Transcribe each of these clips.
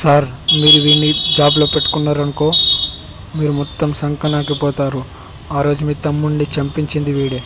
Sir మీరు వీడిని జాబ్లో పెట్టుకున్నారనుకో, మీరు మొత్తం సంకనాకిపోతారు. ఆ రోజు మీ తమ్ముడిని చంపించింది వీడే.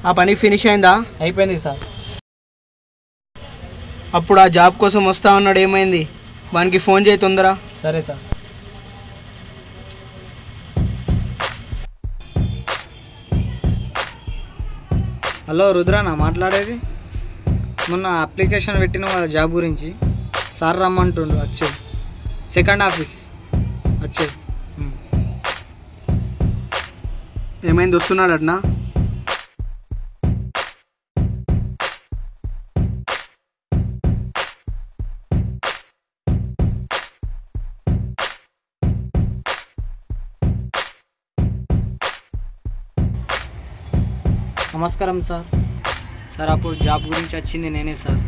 ఆ పని ఫినిష్ అయిందా? అయిపోయింది సార్. అప్పుడు ఆ జాబ్ కోసం వస్తా ఉన్నాడు, ఏమైంది? వానికి ఫోన్ చేయి తొందర. సరే సార్. హలో రుద్రానా మాట్లాడేది? మొన్న అప్లికేషన్ పెట్టిన జాబ్ గురించి సార్ రమ్మంటుండు, వచ్చే సెకండ్ ఆఫీస్ వచ్చే. ఏమైంది, వస్తున్నాడు అట్నా? నమస్కారం సార్. సార్ అప్పుడు జాబ్ గురించి వచ్చింది నేనే సార్.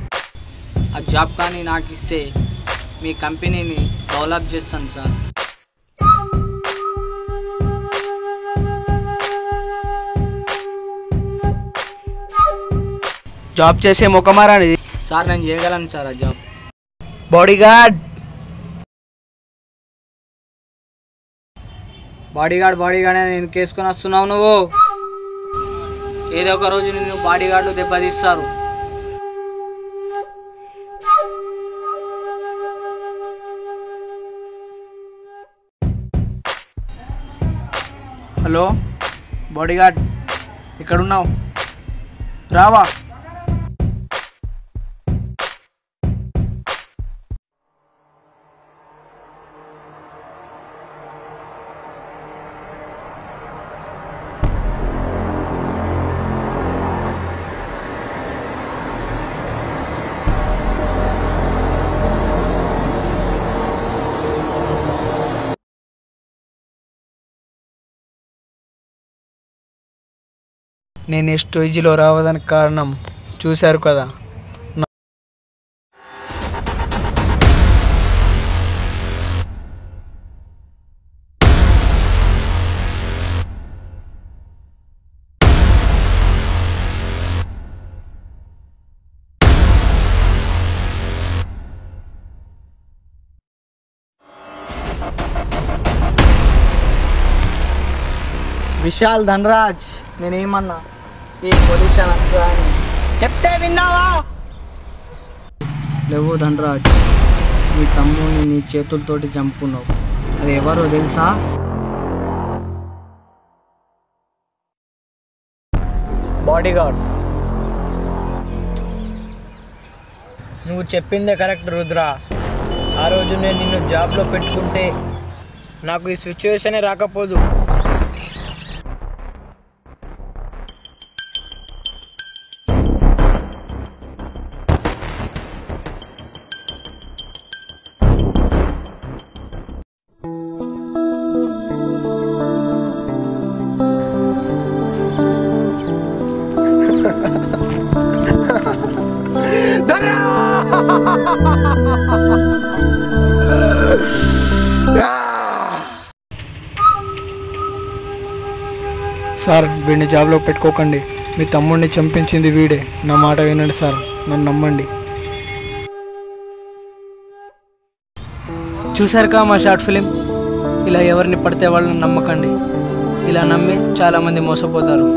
ఆ జాబ్ కానీ నాకు ఇస్తే మీ కంపెనీని డెవలప్ చేస్తాను సార్. జాబ్ చేసే ముఖమారాని సార్ నేను చేయగలను సార్ ఆ జాబ్. బాడీగార్డ్ బాడీగార్డ్ నేను కేసుకొని వస్తున్నావు నువ్వు. ఏదో ఒక రోజు నిన్ను బాడీగార్డు దెబ్బతీస్తారు. హలో బాడీగార్డ్, ఎక్కడున్నావు? రావా. నేను ఈ స్టేజ్లో రావడానికి కారణం చూశారు కదా. విశాల్ ధనరాజ్, నేనేమన్నా ఈ పొజిషన్ వస్తుందా అని చెప్తే విన్నావా? లేవు ధనరాజ్, నీ తమ్ముడిని నీ చేతులతోటి చంపుకున్నావు. అది ఎవరో తెలుసా? బాడీగార్డ్స్. నువ్వు చెప్పిందే కరెక్ట్ రుద్ర. ఆ రోజు నేను నిన్ను జాబ్లో పెట్టుకుంటే నాకు ఈ సిచ్యువేషనే రాకపోదు. సార్ వీడిని జాబ్లో పెట్టుకోకండి. మీ తమ్ముడిని చంపించింది వీడే. నా మాట వినండి సార్, నన్ను నమ్మండి. చూశారుగా మా షార్ట్ ఫిలిం. ఇలా ఎవరిని పడితే వాళ్ళని నమ్మకండి. ఇలా నమ్మి చాలామంది మోసపోతారు.